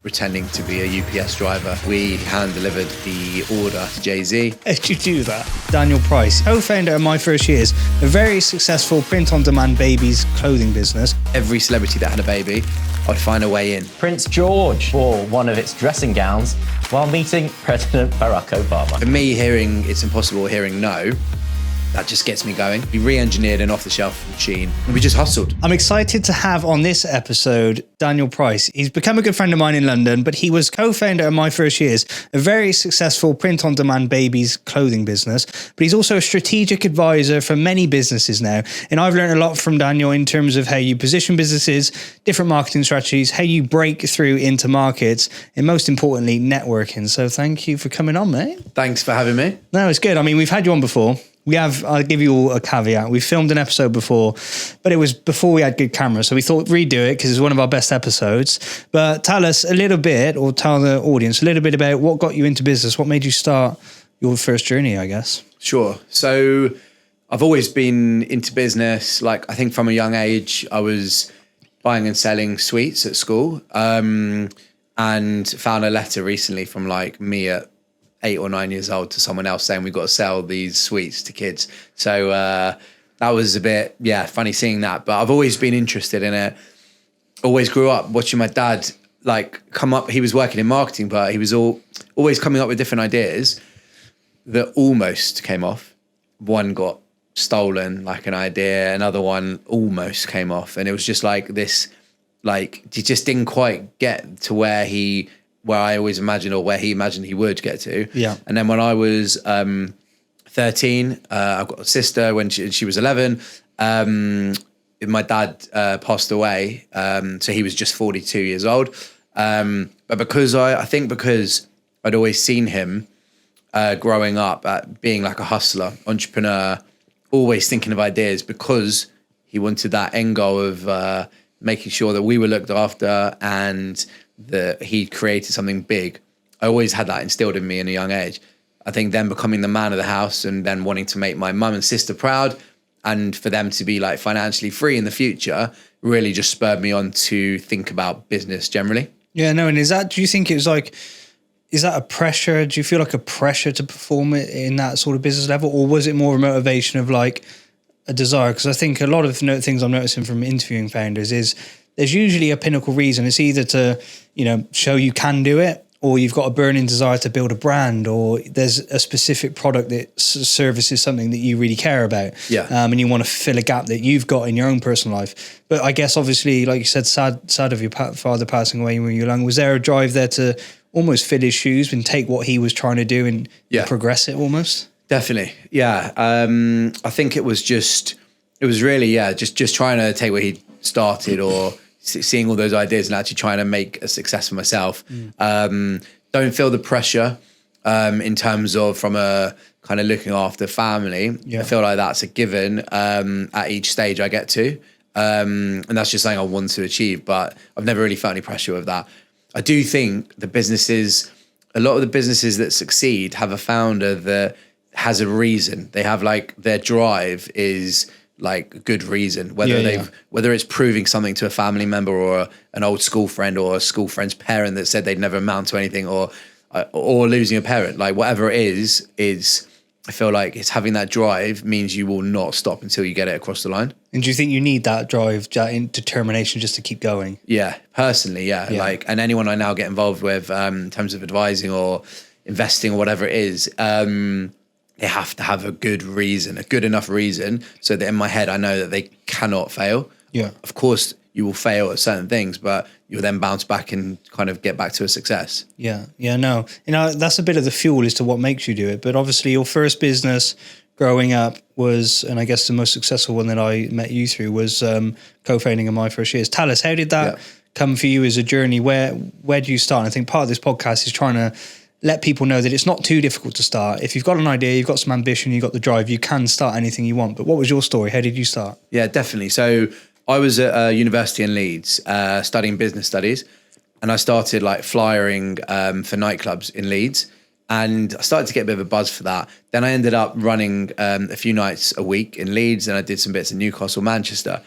pretending to be a UPS driver. We hand delivered the order to Jay-Z. How'd you do that? Daniel Price, co-founder of My First Years, a very successful print-on-demand babies clothing business. Every celebrity that had a baby, I'd find a way in. Prince George wore one of its dressing gowns while meeting President Barack Obama. For me, hearing it's impossible, hearing no, that just gets me going. We re-engineered an off-the-shelf machine and we just hustled. I'm excited to have on this episode Daniel Price. He's become a good friend of mine in London, but he was co-founder of My First Years, a very successful print-on-demand babies clothing business. But he's also a strategic advisor for many businesses now. And I've learned a lot from Daniel in terms of how you position businesses, different marketing strategies, how you break through into markets, and most importantly, networking. So thank you for coming on, mate. Thanks for having me. No, it's good. I mean, we've had you on before. I'll give you all a caveat. We filmed an episode before, but it was before we had good cameras. So we thought redo it because it's one of our best episodes. But tell us a little bit, or tell the audience a little bit about what got you into business. What made you start your first journey, I guess? Sure. So I've always been into business. Like, I think from a young age, I was buying and selling sweets at school, and found a letter recently from like me at 8 or 9 years old to someone else saying we've got to sell these sweets to kids. So that was a bit, funny seeing that. But I've always been interested in it. Always grew up watching my dad like come up. He was working in marketing, but he was always coming up with different ideas that almost came off. One got stolen, like an idea. Another one almost came off. And it was just like this, like he just didn't quite get to where I always imagined, or where he imagined he would get to. Yeah. And then when I was 13, I've got a sister. When she was 11, my dad passed away. So he was just 42 years old. But because I think because I'd always seen him growing up at being like a hustler, entrepreneur, always thinking of ideas, because he wanted that end goal of making sure that we were looked after and that he created something big. I always had that instilled in me in a young age. I think then becoming the man of the house and then wanting to make my mum and sister proud and for them to be like financially free in the future really just spurred me on to think about business generally. Yeah, no. And do you think it was like, is that a pressure? Do you feel like a pressure to perform it in that sort of business level? Or was it more a motivation of like a desire? Because I think a lot of things I'm noticing from interviewing founders is there's usually a pinnacle reason. It's either to, show you can do it, or you've got a burning desire to build a brand, or there's a specific product that services something that you really care about. Yeah. And you want to fill a gap that you've got in your own personal life. But I guess obviously, like you said, sad of your father passing away when you were young. Was there a drive there to almost fill his shoes and take what he was trying to do and progress it almost? Definitely. Yeah. I think it was really, just trying to take what he started, or seeing all those ideas and actually trying to make a success for myself. Don't feel the pressure in terms of from a kind of looking after family. I feel like that's a given at each stage I get to. And that's just something I want to achieve, but I've never really felt any pressure with that. I do think a lot of the businesses that succeed have a founder that has a reason. They have like their drive is like a good reason, whether it's proving something to a family member or an old school friend or a school friend's parent that said they'd never amount to anything, or losing a parent, like whatever it is I feel like it's having that drive means you will not stop until you get it across the line. And do you think you need that drive, that determination just to keep going? Yeah, personally, yeah. Like, and anyone I now get involved with in terms of advising or investing or whatever it is, they have to have a good enough reason, so that in my head I know that they cannot fail. Yeah. Of course, you will fail at certain things, but you'll then bounce back and kind of get back to a success. Yeah, no. That's a bit of the fuel as to what makes you do it. But obviously your first business growing up was, and I guess the most successful one that I met you through was co-founding of My First Years. Tell us, how did that come for you as a journey? Where do you start? And I think part of this podcast is trying to let people know that it's not too difficult to start. If you've got an idea, you've got some ambition, you've got the drive, you can start anything you want. But what was your story? How did you start? Yeah, definitely. So I was at a university in Leeds studying business studies, and I started like flyering for nightclubs in Leeds, and I started to get a bit of a buzz for that. Then I ended up running a few nights a week in Leeds, and I did some bits in Newcastle, Manchester.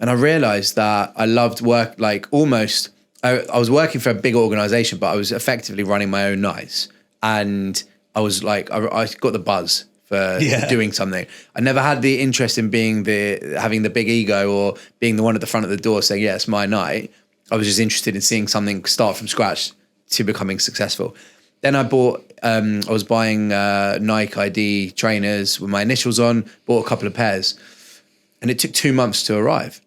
And I realized that I loved work, like almost I was working for a big organization, but I was effectively running my own nights. And I was like, I got the buzz for doing something. I never had the interest in having the big ego or being the one at the front of the door saying, yeah, it's my night. I was just interested in seeing something start from scratch to becoming successful. Then I was buying Nike ID trainers with my initials on, bought a couple of pairs, and it took 2 months to arrive.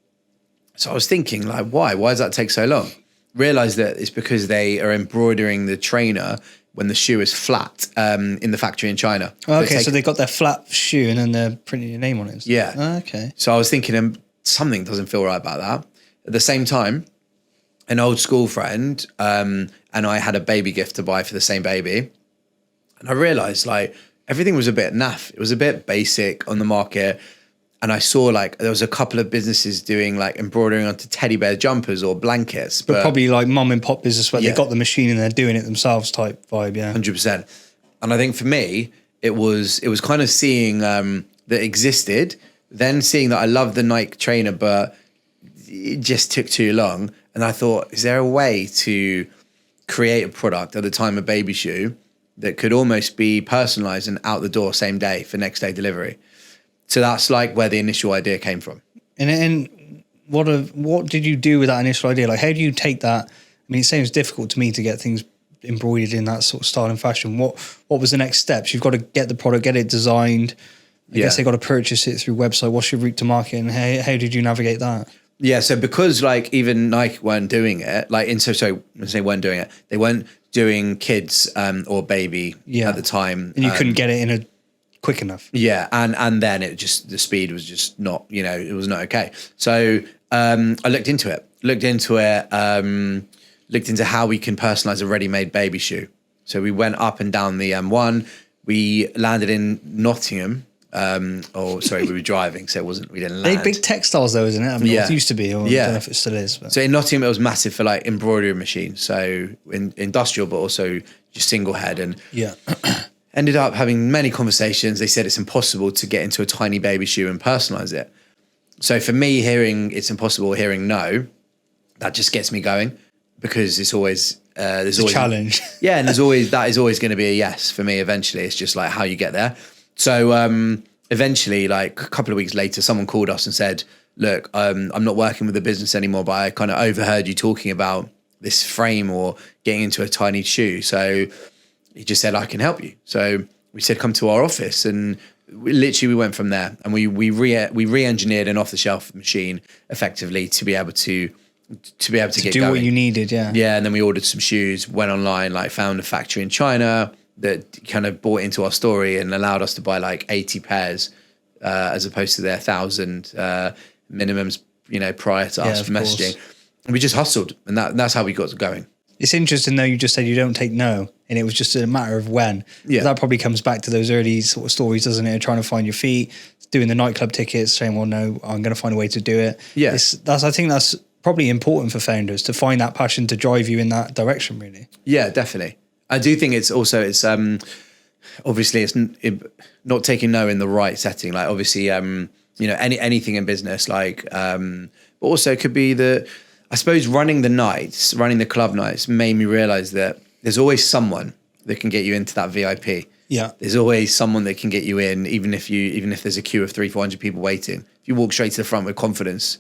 So I was thinking, like, why? Why does that take so long? Realized that it's because they are embroidering the trainer when the shoe is flat in the factory in China. Oh, okay, so they got their flat shoe and then they're printing your name on it. Yeah. Oh, okay. So I was thinking something doesn't feel right about that. At the same time, an old school friend and I had a baby gift to buy for the same baby. And I realized like everything was a bit naff. It was a bit basic on the market. And I saw like there was a couple of businesses doing like embroidering onto teddy bear jumpers or blankets. But probably like mum and pop business where they got the machine and they're doing it themselves type vibe, yeah. 100%. And I think for me, it was kind of seeing that existed, then seeing that I loved the Nike trainer, but it just took too long. And I thought, is there a way to create a product at the time, a baby shoe, that could almost be personalized and out the door same day for next day delivery? So that's like where the initial idea came from. And what did you do with that initial idea? Like, how do you take that? I mean, it seems difficult to me to get things embroidered in that sort of style and fashion. What was the next steps? You've got to get the product, get it designed. I guess they got to purchase it through website. What's your route to market, and how did you navigate that? Yeah, so because like even Nike weren't doing it, like they weren't doing it. They weren't doing kids or baby at the time, and you couldn't get it in a quick enough. Yeah, and then it just the speed was just not, it was not okay. So I looked into it, looked into how we can personalize a ready-made baby shoe. So we went up and down the M1. We landed in Nottingham. We were driving, so we didn't land. They're big textiles though, isn't it? I mean, it used to be, or I don't know if it still is. But. So in Nottingham, it was massive for like embroidery machines. So industrial, but also just single head. And ended up having many conversations. They said it's impossible to get into a tiny baby shoe and personalize it. So for me, hearing it's impossible, hearing no, that just gets me going, because it's always there's always a challenge. Yeah, and that is always going to be a yes for me. Eventually, it's just like how you get there. So eventually, like a couple of weeks later, someone called us and said, "Look, I'm not working with the business anymore, but I kind of overheard you talking about this frame or getting into a tiny shoe. So he just said, I can help you." So we said, come to our office, and we went from there, and we re-engineered an off-the-shelf machine effectively to be able to get do going. What you needed, yeah. Yeah, and then we ordered some shoes, went online, like found a factory in China that kind of bought into our story and allowed us to buy like 80 pairs as opposed to their 1,000 minimums, prior to us messaging. And we just hustled, and that's how we got going. It's interesting though, you just said you don't take no, and it was just a matter of when. Yeah. That probably comes back to those early sort of stories, doesn't it? Trying to find your feet, doing the nightclub tickets, saying, well, no, I'm going to find a way to do it. Yeah. I think that's probably important for founders to find that passion to drive you in that direction, really. Yeah, definitely. I do think it's obviously it's not taking no in the right setting. Like obviously, anything in business, like, but also it could be I suppose running the club nights made me realize that there's always someone that can get you into that VIP. Yeah. There's always someone that can get you in, even if there's a queue of 300-400 people waiting. If you walk straight to the front with confidence,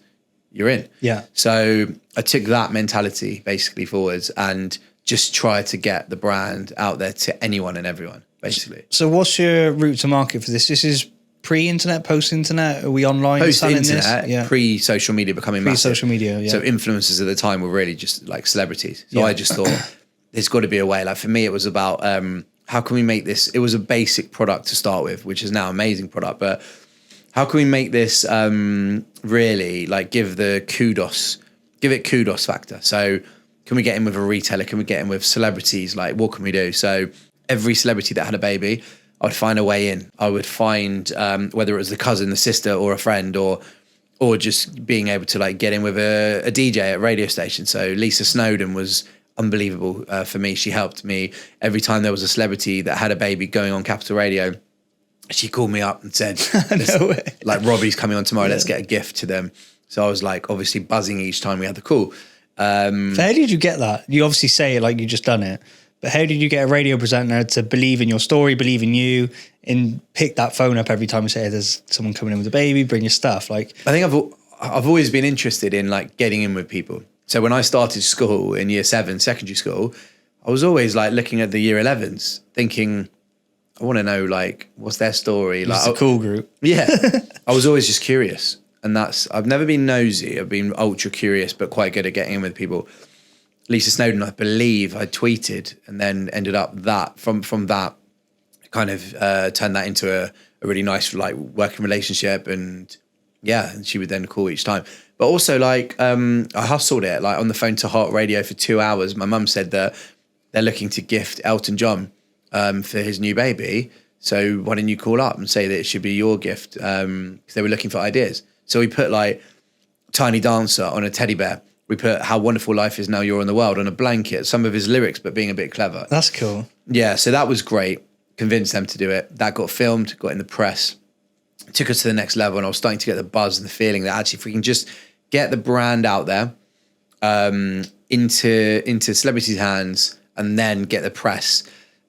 you're in. Yeah. So I took that mentality basically forwards and just tried to get the brand out there to anyone and everyone, basically. So what's your route to market for this? This is pre-internet, post-internet? Are we online? Post-internet, pre-social media becoming massive. Pre-social media, yeah. So influencers at the time were really just like celebrities. So I just thought there's got to be a way. Like for me, it was about how can we make this? It was a basic product to start with, which is now an amazing product. But how can we make this really like give it kudos factor? So can we get in with a retailer? Can we get in with celebrities? Like what can we do? So every celebrity that had a baby, I would find a way in. I would find whether it was the cousin, the sister, or a friend, or just being able to like get in with a DJ at radio station. So Lisa Snowdon was unbelievable for me. She helped me every time there was a celebrity that had a baby going on Capital Radio. She called me up and said, "No way. Like Robbie's coming on tomorrow. Let's get a gift to them." So I was like, obviously buzzing each time we had the call. So how did you get that? You obviously say it like you just done it, but how did you get a radio presenter to believe in your story, believe in you, and pick that phone up every time you say, there's someone coming in with a baby, bring your stuff? Like, I think I've always been interested in like getting in with people. So when I started school in year 7, secondary school, I was always like looking at the year 11s thinking, I want to know like, what's their story? Like, it's a cool group. Yeah. I was always just curious. And I've never been nosy. I've been ultra curious, but quite good at getting in with people. Lisa Snowdon, I believe I tweeted and then ended up that from that kind of turned that into a really nice like working relationship. And yeah, and she would then call each time. But also like I hustled it like on the phone to Heart Radio for 2 hours. My mum said that they're looking to gift Elton John for his new baby. So why don't you call up and say that it should be your gift? Because they were looking for ideas. So we put like Tiny Dancer on a teddy bear. We put How Wonderful Life Is Now You're in the World on a blanket. Some of his lyrics, but being a bit clever. That's cool. Yeah, so that was great. Convinced them to do it. That got filmed, got in the press. Took us to the next level, and I was starting to get the buzz and the feeling that actually if we can just get the brand out there into celebrities' hands and then get the press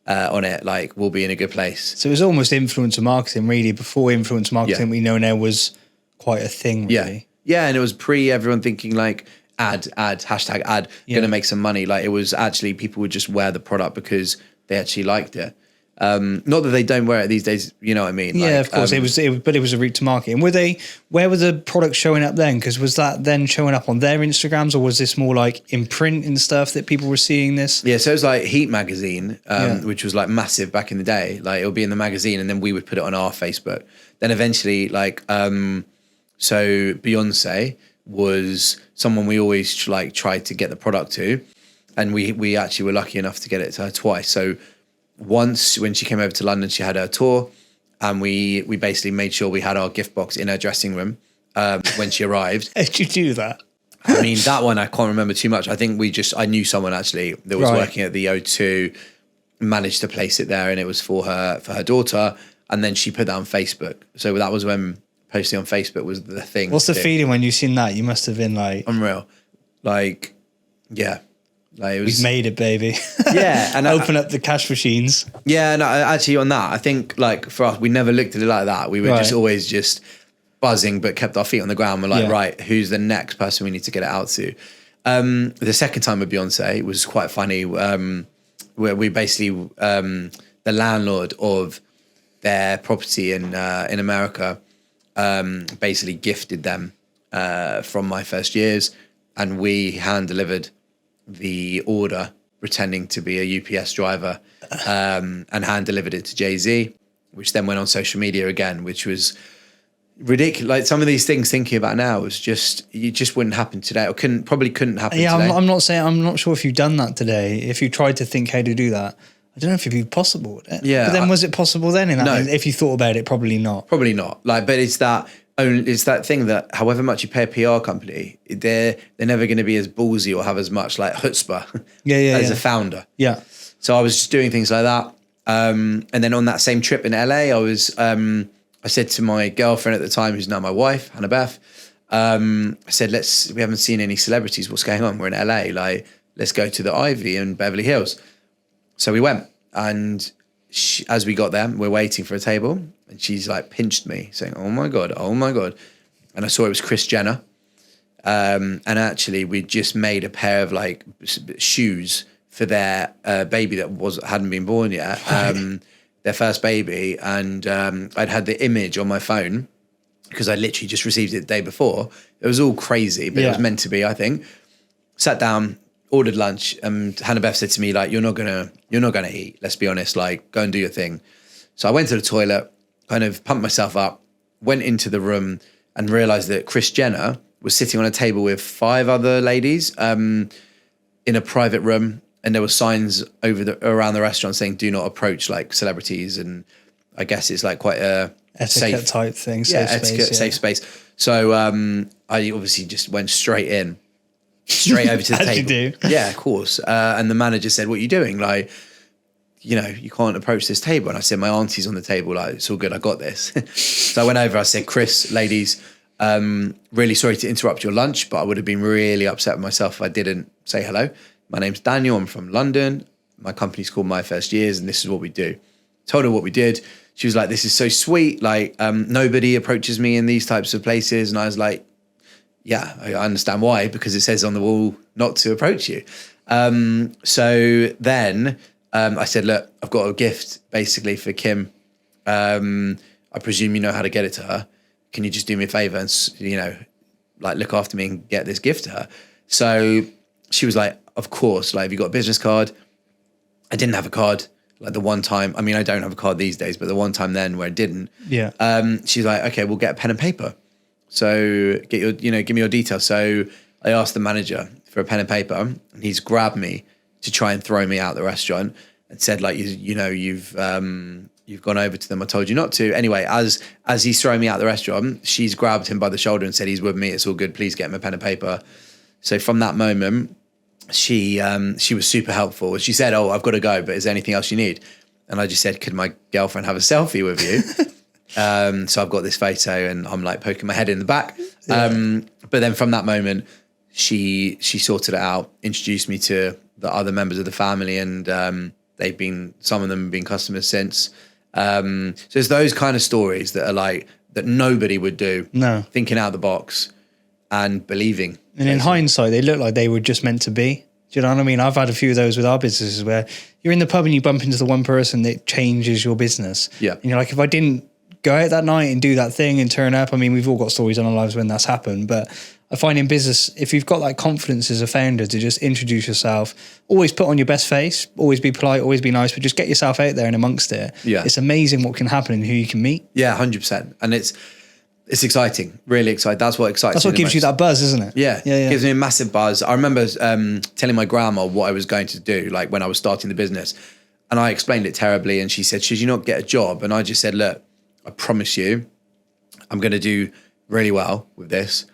on it, like we'll be in a good place. So it was almost influencer marketing really. Before influencer marketing, we know now was quite a thing really. Yeah, and it was pre everyone thinking like ad, hashtag ad, gonna make some money. Like it was actually people would just wear the product because they actually liked it. Not that they don't wear it these days, you know what I mean? Yeah, like, of course. It was a route to market. And where were the products showing up then? Because was that then showing up on their Instagrams, or was this more like in print and stuff that people were seeing this? Yeah, so it was like Heat magazine, which was like massive back in the day. Like it would be in the magazine, and then we would put it on our Facebook. Then eventually, like, so Beyonce was someone we always like tried to get the product to, and we actually were lucky enough to get it to her twice. So once when she came over to London, she had her tour, and we basically made sure we had our gift box in her dressing room when she arrived. How'd you do that? I mean, that one I can't remember too much. I think I knew someone actually that was working at the O2, managed to place it there, and it was for her daughter, and then she put that on Facebook. So that was when posting on Facebook was the thing. What's the feeling when you've seen that? You must have been like unreal. Like, yeah. Like it was, we've made it, baby. Yeah. And open up the cash machines. Yeah, no, actually on that, I think like for us, we never looked at it like that. We were just always just buzzing, but kept our feet on the ground. We're like, right, who's the next person we need to get it out to? The second time with Beyonce was quite funny. Where we basically, the landlord of their property in America, basically gifted them from my first years, and we hand delivered the order pretending to be a UPS driver and hand delivered it to Jay-Z, which then went on social media again, which was ridiculous. Like some of these things thinking about now was it just wouldn't happen today, or probably couldn't happen today. I'm not sure if you've done that today. If you tried to think how to do that, I don't know if it'd be possible, would it? Yeah. But then was it possible then? No. If you thought about it, probably not. Probably not. Like, but it's that thing that however much you pay a PR company, they're never going to be as ballsy or have as much like chutzpah as a founder. Yeah. So I was just doing things like that. And then on that same trip in LA, I said to my girlfriend at the time, who's now my wife, Hannah Beth, I said, we haven't seen any celebrities. What's going on? We're in LA. Like, let's go to the Ivy in Beverly Hills. So we went, and as we got there, we're waiting for a table, and she's like pinched me saying, oh my God. And I saw it was Kris Jenner. And actually we just made a pair of like shoes for their baby that hadn't been born yet, their first baby. And I'd had the image on my phone because I literally just received it the day before. It was all crazy, but it was meant to be, I think. Sat down, ordered lunch, and Hannah Beth said to me, like, you're not gonna eat, let's be honest, like, go and do your thing. So I went to the toilet, kind of pumped myself up, went into the room and realized that Kris Jenner was sitting on a table with 5 other ladies in a private room, and there were signs around the restaurant saying do not approach like celebrities, and I guess it's like quite a etiquette safe type thing, safe space. So I obviously just went straight over to the table. You do? Yeah, of course. And the manager said, what are you doing? Like, you know, you can't approach this table. And I said, my auntie's on the table. Like, it's all good. I got this. So I went over. I said, Kris, ladies, Really sorry to interrupt your lunch, but I would have been really upset with myself if I didn't say hello. My name's Daniel. I'm from London. My company's called My First Years, and this is what we do. Told her what we did. She was like, this is so sweet. Like, nobody approaches me in these types of places. And I was like, yeah, I understand why, because it says on the wall not to approach you. So then I said, look, I've got a gift basically for Kim. I presume you know how to get it to her. Can you just do me a favor and, like look after me and get this gift to her? So she was like, of course, like, have you got a business card? I didn't have a card. Like the one time, I mean, I don't have a card these days, but the one time then where I didn't, she's like, okay, we'll get a pen and paper. So get your, give me your details. So I asked the manager for a pen and paper, and he's grabbed me to try and throw me out the restaurant and said, like, you've gone over to them. I told you not to. Anyway, as he's throwing me out the restaurant, she's grabbed him by the shoulder and said, he's with me. It's all good. Please get him a pen and paper. So from that moment, she was super helpful. She said, oh, I've got to go, but is there anything else you need? And I just said, could my girlfriend have a selfie with you? So I've got this photo and I'm like poking my head in the back. Yeah. But then from that moment, she sorted it out, introduced me to the other members of the family, and some of them have been customers since. So it's those kind of stories that are like, that nobody would do. No. Thinking out of the box and believing. And in hindsight, they look like they were just meant to be. Do you know what I mean? I've had a few of those with our businesses where you're in the pub and you bump into the one person that changes your business. Yeah. And you're like, if I didn't go out that night and do that thing and turn up, I mean, we've all got stories in our lives when that's happened, but I find in business, if you've got that confidence as a founder to just introduce yourself, always put on your best face, always be polite, always be nice, but just get yourself out there and amongst it. Yeah. It's amazing what can happen and who you can meet. Yeah, 100%. And it's exciting, really exciting. That's what excites me. That's what gives you that buzz, isn't it? Yeah. It gives me a massive buzz. I remember telling my grandma what I was going to do, like when I was starting the business. And I explained it terribly. And she said, should you not get a job? And I just said, look, I promise you, I'm going to do really well with this.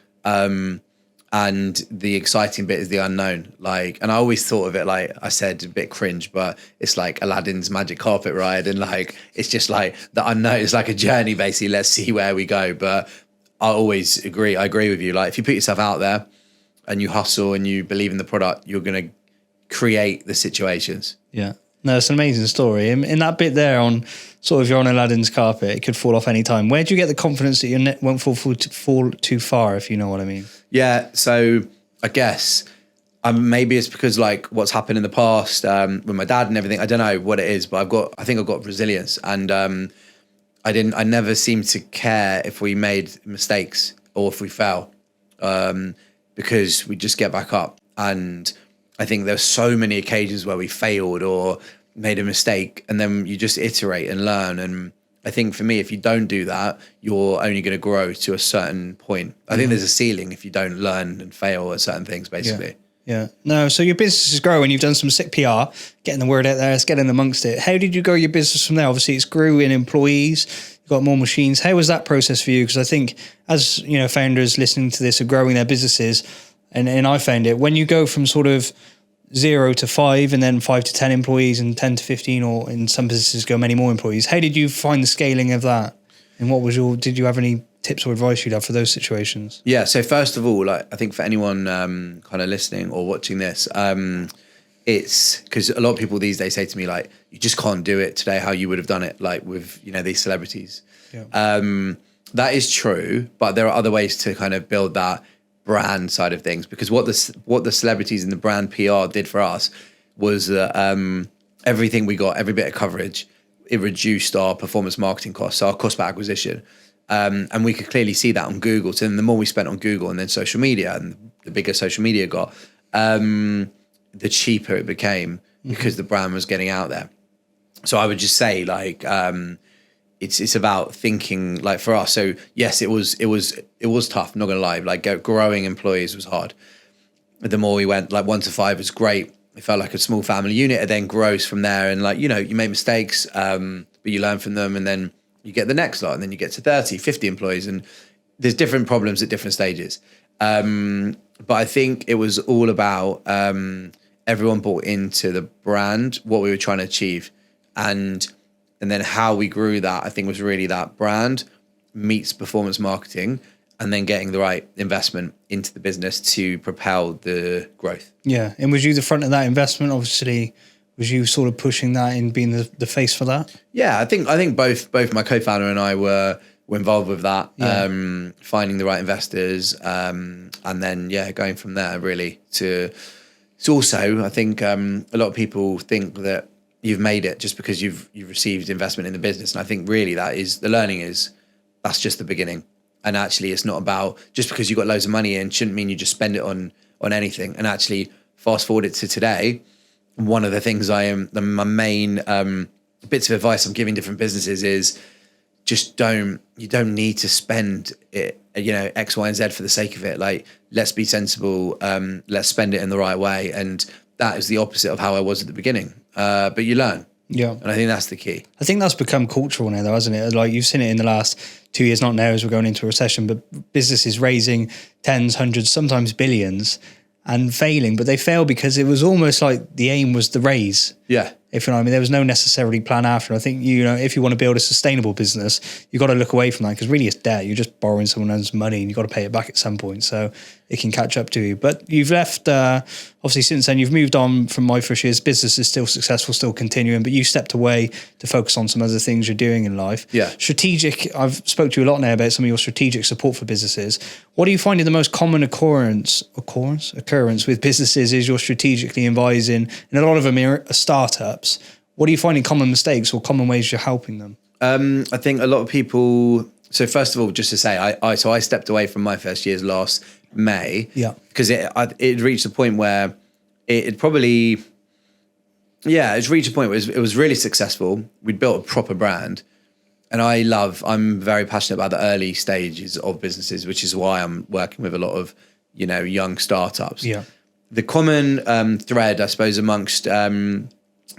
And the exciting bit is the unknown. Like, and I always thought of it, like I said, a bit cringe, but it's like Aladdin's magic carpet ride. And like, it's just like the unknown. It's like a journey, basically. Let's see where we go. But I always agree. I agree with you. Like, if you put yourself out there and you hustle and you believe in the product, you're going to create the situations. Yeah. No, it's an amazing story. In that bit there on sort of you're on Aladdin's carpet, it could fall off any time. Where do you get the confidence that your net won't fall too far, if you know what I mean? Yeah, so I guess maybe it's because like what's happened in the past with my dad and everything. I don't know what it is, but I think I've got resilience, and I never seemed to care if we made mistakes or if we fell, because we just get back up. And I think there's so many occasions where we failed or made a mistake, and then you just iterate and learn. And I think for me, if you don't do that, you're only going to grow to a certain point. I think there's a ceiling if you don't learn and fail at certain things, basically. Yeah. No, so your business is growing. You've done some sick PR, getting the word out there, it's getting amongst it. How did you grow your business from there? Obviously, it's grew in employees. You've got more machines. How was that process for you? Because I think as, founders listening to this are growing their businesses, and I found it, when you go from sort of 0 to 5 and then 5 to 10 employees and 10 to 15, or in some businesses go many more employees. How did you find the scaling of that? And did you have any tips or advice you'd have for those situations? Yeah. So first of all, like, I think for anyone kind of listening or watching this, it's because a lot of people these days say to me, like, you just can't do it today how you would have done it, like with, these celebrities. Yeah. That is true, but there are other ways to kind of build that brand side of things, because what the celebrities and the brand PR did for us was that everything we got, every bit of coverage, it reduced our performance marketing costs, our cost per acquisition, and we could clearly see that on Google. So then the more we spent on Google and then social media, and the bigger social media got, the cheaper it became, because the brand was getting out there. So I would just say, like, it's about thinking, like, for us. So yes, it was tough, not gonna lie. Like, growing employees was hard. The more we went, like 1 to 5 was great. It felt like a small family unit. It then grows from there, and like, you make mistakes, but you learn from them, and then you get the next lot, and then you get to 30, 50 employees, and there's different problems at different stages. But I think it was all about everyone bought into the brand, what we were trying to achieve, and then how we grew that, I think, was really that brand meets performance marketing, and then getting the right investment into the business to propel the growth. Yeah. And was you the front of that investment? Obviously, was you sort of pushing that and being the face for that? Yeah, I think both my co-founder and I were involved with that, finding the right investors, and then going from there really to. It's also, I think, a lot of people think that you've made it just because you've received investment in the business, and I think really that's just the beginning. And actually, it's not about just because you got loads of money in shouldn't mean you just spend it on anything. And actually, fast forward it to today. One of the things my main bits of advice I'm giving different businesses is just you don't need to spend it, X, Y, and Z for the sake of it. Like, let's be sensible. Let's spend it in the right way. And that is the opposite of how I was at the beginning. But you learn. Yeah. And I think that's the key. I think that's become cultural now though, hasn't it? Like, you've seen it in the last 2 years, not now as we're going into a recession, but businesses raising tens, hundreds, sometimes billions and failing, but they fail because it was almost like the aim was the raise. Yeah. If you know what I mean, there was no necessarily plan after. I think, if you want to build a sustainable business, you've got to look away from that because really it's debt. You're just borrowing someone else's money and you've got to pay it back at some point. So it can catch up to you. But you've left, obviously since then, you've moved on from my first years. Business is still successful, still continuing, but you stepped away to focus on some other things you're doing in life. Yeah. Strategic, I've spoke to you a lot now about some of your strategic support for businesses. What are you finding the most common occurrence with businesses is you're strategically advising, and a lot of them are startups. What are you finding common mistakes or common ways you're helping them? I think a lot of people. So first of all, just to say, I stepped away from my first years last May. Yeah. Because it reached a point where it reached a point where it was really successful. We'd built a proper brand, and I'm very passionate about the early stages of businesses, which is why I'm working with a lot of young startups. Yeah. The common thread, I suppose, amongst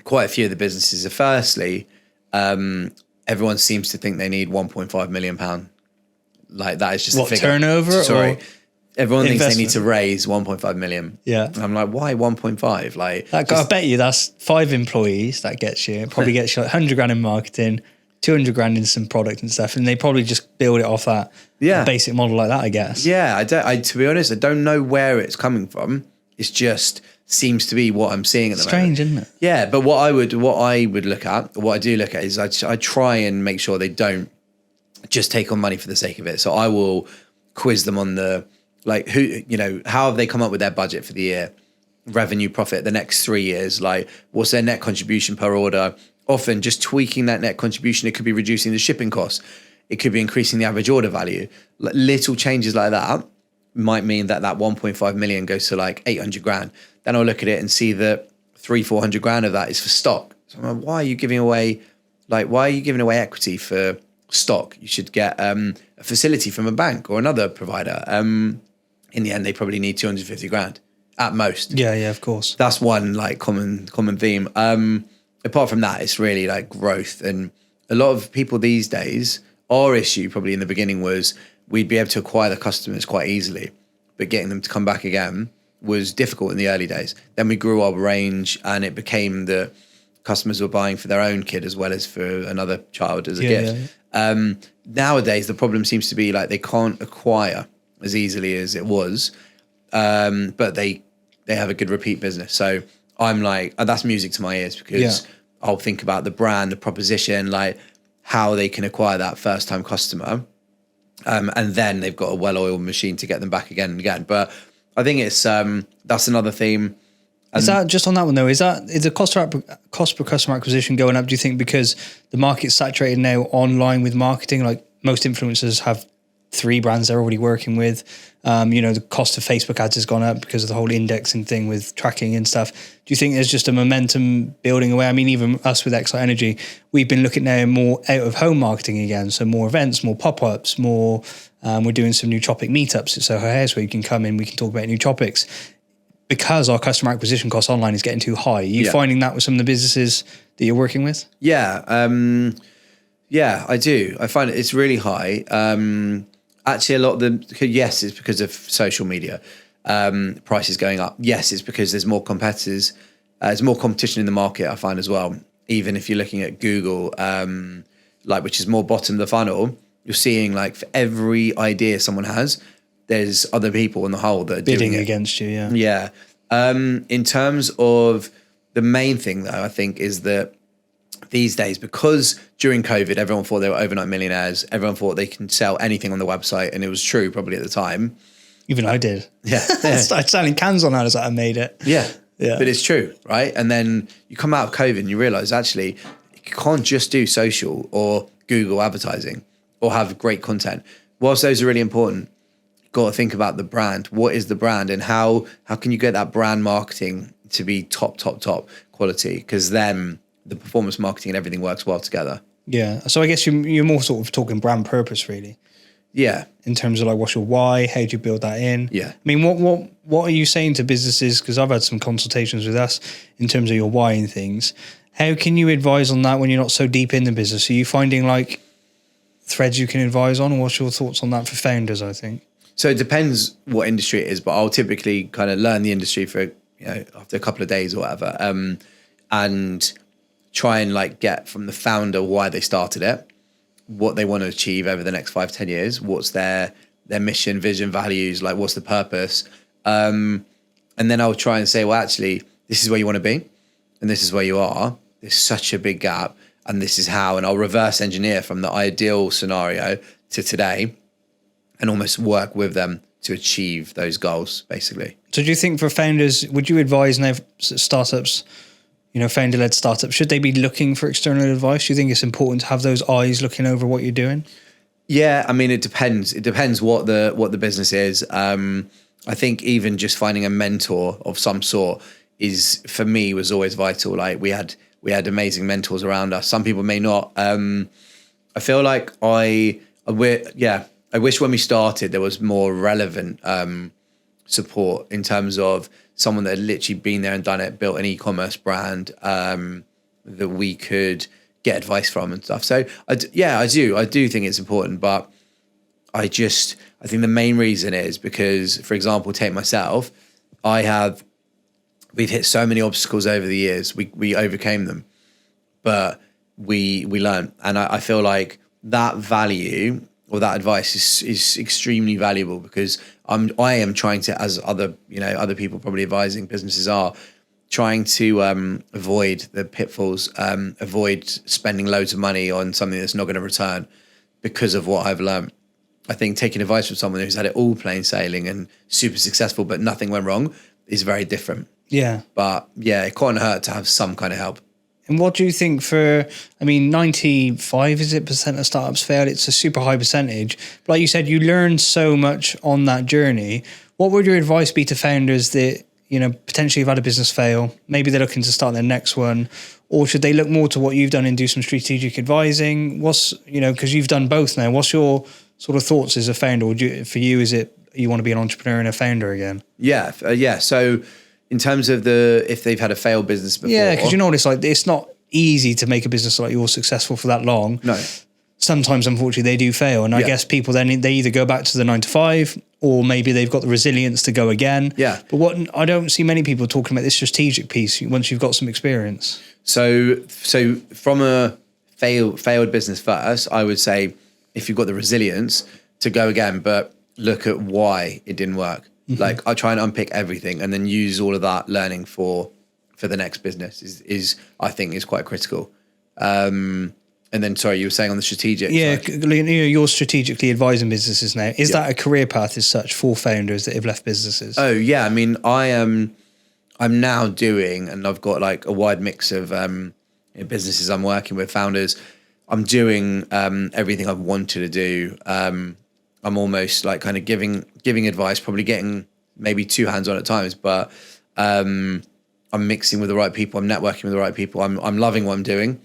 quite a few of the businesses are firstly, everyone seems to think they need £1.5 million. Like, that is just a figure. Turnover? Sorry. Or everyone thinks they need to raise 1.5 million. Yeah. And I'm like, why 1.5? Like, I bet you that's 5 employees that gets you. It probably gets you like 100 grand in marketing, 200 grand in some product and stuff. And they probably just build it off that basic model like that, I guess. Yeah. To be honest, I don't know where it's coming from. It's just seems to be what I'm seeing at the moment. Strange, isn't it? Yeah, but what I would look at, what I do look at is I try and make sure they don't just take on money for the sake of it. So I will quiz them on how have they come up with their budget for the year, revenue, profit, the next 3 years, like what's their net contribution per order. Often just tweaking that net contribution, it could be reducing the shipping costs. It could be increasing the average order value. Little changes like that might mean that 1.5 million goes to like 800 grand. Then I'll look at it and see that 300-400 grand of that is for stock. So I'm like, why are you giving away equity for stock? You should get a facility from a bank or another provider. In the end, they probably need 250 grand at most. Yeah, of course. That's one like common theme. Apart from that, it's really like growth. And a lot of people these days, our issue probably in the beginning was we'd be able to acquire the customers quite easily, but getting them to come back again was difficult in the early days. Then we grew our range and it became that customers were buying for their own kid as well as for another child as a gift. Yeah. Nowadays, the problem seems to be like they can't acquire as easily as it was, but they have a good repeat business. So I'm like, that's music to my ears because I'll think about the brand, the proposition, like how they can acquire that first time customer. And then they've got a well-oiled machine to get them back again and again. But I think it's that's another theme. Is that just on that one though? Is the cost per customer acquisition going up? Do you think because the market's saturated now online with marketing? Like most influencers have 3 brands they're already working with. The cost of Facebook ads has gone up because of the whole indexing thing with tracking and stuff. Do you think there's just a momentum building away? I mean, even us with Excite Energy, we've been looking now more out of home marketing again. So more events, more pop-ups, more. We're doing some new topic meetups at Soho House where you can come in, we can talk about new topics. Because our customer acquisition cost online is getting too high. Are you finding that with some of the businesses that you're working with? Yeah, I do. I find it's really high. Actually, a lot of it's because of social media. Prices going up. Yes, it's because there's more competitors. There's more competition in the market, I find as well. Even if you're looking at Google, which is more bottom of the funnel, you're seeing like for every idea someone has, there's other people in the whole that are Bidding doing it against you, yeah. Yeah. In terms of the main thing, though, I think is that these days, because during COVID, everyone thought they were overnight millionaires. Everyone thought they can sell anything on the website. And it was true probably at the time. Even I did. Yeah. I started selling cans on that as I made it. Yeah. Yeah. But it's true, right? And then you come out of COVID and you realize actually you can't just do social or Google advertising or have great content. Whilst those are really important, you've got to think about the brand. What is the brand and how can you get that brand marketing to be top quality? Because then the performance marketing and everything works well together. Yeah. So I guess you're more sort of talking brand purpose, really. Yeah. In terms of like, what's your why? How do you build that in? Yeah. I mean, what are you saying to businesses? Because I've had some consultations with us in terms of your why and things. How can you advise on that when you're not so deep in the business? Are you finding like threads you can advise on? What's your thoughts on that for founders, I think? So it depends what industry it is, but I'll typically kind of learn the industry for, after a couple of days or whatever, and try and like get from the founder why they started it, what they want to achieve over the next 5-10 years, what's their mission, vision, values, like what's the purpose. And then I'll try and say, well, actually, this is where you want to be and this is where you are. There's such a big gap and this is how, and I'll reverse engineer from the ideal scenario to today and almost work with them to achieve those goals, basically. So do you think for founders, would you advise now startups, founder-led startups, should they be looking for external advice? Do you think it's important to have those eyes looking over what you're doing? Yeah, I mean, it depends. It depends what the business is. I think even just finding a mentor of some sort for me was always vital. Like we had amazing mentors around us. Some people may not. I feel like I wish when we started there was more relevant support in terms of someone that had literally been there and done it, built an e-commerce brand that we could get advice from and stuff. So I do think it's important, but I think the main reason is because, for example, take myself, we've hit so many obstacles over the years. We overcame them, but we learned. And I feel like that value or that advice is extremely valuable because I am trying to, as other people probably advising businesses are, trying to avoid the pitfalls, avoid spending loads of money on something that's not going to return because of what I've learned. I think taking advice from someone who's had it all plain sailing and super successful, but nothing went wrong is very different. Yeah. But yeah, it can't hurt to have some kind of help. And what do you think 95% of startups fail? It's a super high percentage. But like you said, you learn so much on that journey. What would your advice be to founders that, potentially have had a business fail? Maybe they're looking to start their next one. Or should they look more to what you've done and do some strategic advising? Because you've done both now. What's your sort of thoughts as a founder? For you, is it you want to be an entrepreneur and a founder again? Yeah. So in terms of if they've had a failed business before. Yeah, because it's not easy to make a business like yours successful for that long. No. Sometimes, unfortunately, they do fail. And I guess people then, they either go back to the 9-to-5 or maybe they've got the resilience to go again. Yeah. But I don't see many people talking about this strategic piece once you've got some experience. So from a failed business first, I would say if you've got the resilience to go again, but look at why it didn't work. Mm-hmm. Like I try and unpick everything and then use all of that learning for the next business is I think is quite critical. And then, sorry, you were saying on the strategic. Yeah, you're strategically advising businesses now. Is that a career path as such for founders that have left businesses? Oh yeah, I mean, I'm now doing, and I've got like a wide mix of businesses I'm working with, founders. I'm doing everything I've wanted to do. I'm almost like kind of giving advice, probably getting maybe two hands on at times, but I'm mixing with the right people. I'm networking with the right people. I'm loving what I'm doing.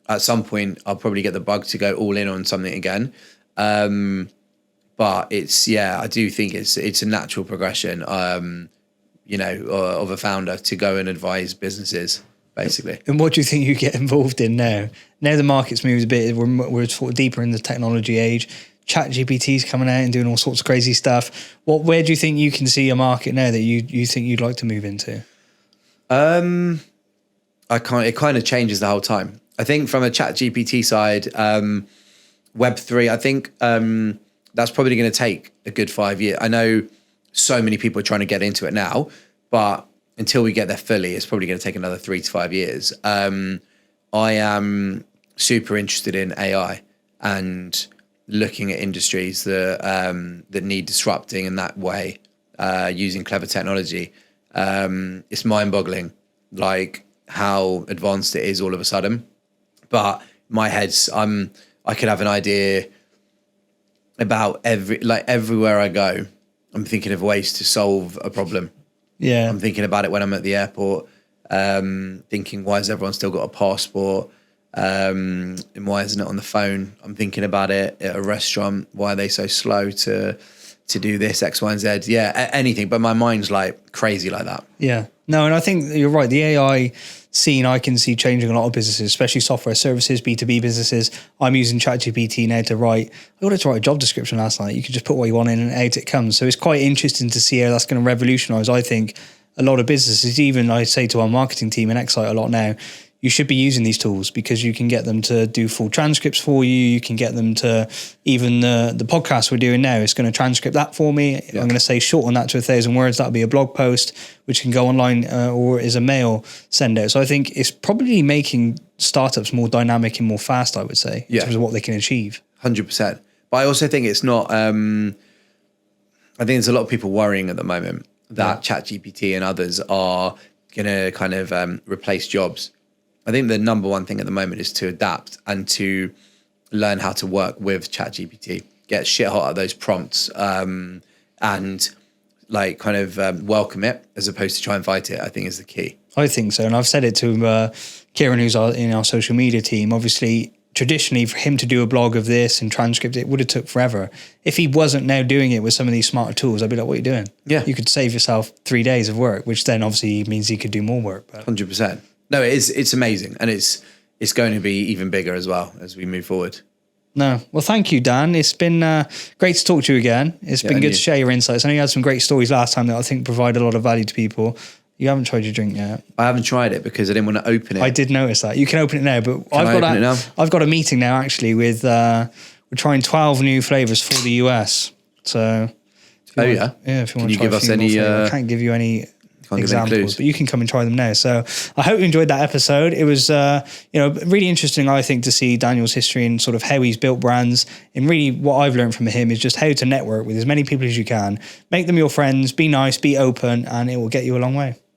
At some point, I'll probably get the bug to go all in on something again. But I do think it's a natural progression, of a founder to go and advise businesses, basically. And what do you think you get involved in now? Now the market's moved a bit. We're sort of deeper in the technology age. ChatGPT's coming out and doing all sorts of crazy stuff. Where do you think you can see a market now that you think you'd like to move into? It kind of changes the whole time. I think from a ChatGPT side, Web3, I think that's probably going to take a good 5 years. I know so many people are trying to get into it now, but until we get there fully, it's probably going to take another 3 to 5 years. I am super interested in AI and looking at industries that need disrupting in that way, using clever technology. It's mind-boggling, like how advanced it is all of a sudden. But my head's, I could have an idea about everywhere I go. I'm thinking of ways to solve a problem. Yeah. I'm thinking about it when I'm at the airport, thinking, why has everyone still got a passport? And why isn't it on the phone? I'm thinking about it at a restaurant. Why are they so slow to do this, X, Y, and Z? Yeah, anything. But my mind's like crazy like that. Yeah. No, and I think you're right. The AI scene I can see changing a lot of businesses, especially software services, B2B businesses. I'm using ChatGPT now to write. I wanted to write a job description last night. You can just put what you want in and out it comes. So it's quite interesting to see how that's going to revolutionize, I think, a lot of businesses. Even I say to our marketing team in Excite a lot now, you should be using these tools because you can get them to do full transcripts for you. You can get them to, even the podcast we're doing now, it's going to transcript that for me. Yeah. I'm going to say shorten that to 1,000 words. That'll be a blog post, which can go online or is a mail send out. So I think it's probably making startups more dynamic and more fast, I would say, in terms of what they can achieve. 100%. But I also think it's not, I think there's a lot of people worrying at the moment that ChatGPT and others are going to kind of replace jobs. I think the number one thing at the moment is to adapt and to learn how to work with ChatGPT, get shit hot at those prompts, and like kind of welcome it as opposed to try and fight it, I think is the key. I think so. And I've said it to Kieran, who's in our social media team. Obviously, traditionally, for him to do a blog of this and transcript it would have took forever. If he wasn't now doing it with some of these smarter tools, I'd be like, what are you doing? Yeah. You could save yourself 3 days of work, which then obviously means he could do more work. But 100%. No, it's amazing. And it's going to be even bigger as well as we move forward. No. Well, thank you, Dan. It's been great to talk to you again. It's been good to share your insights. I know you had some great stories last time that I think provide a lot of value to people. You haven't tried your drink yet. I haven't tried it because I didn't want to open it. I did notice that. You can open it now, but I've got a meeting now actually with, we're trying 12 new flavors for the US. So, if you want to try give us any, I can't give you any examples, but you can come and try them now. So I hope you enjoyed that episode. It was, really interesting, I think, to see Daniel's history and sort of how he's built brands. And really what I've learned from him is just how to network with as many people as you can, make them your friends, be nice, be open, and it will get you a long way.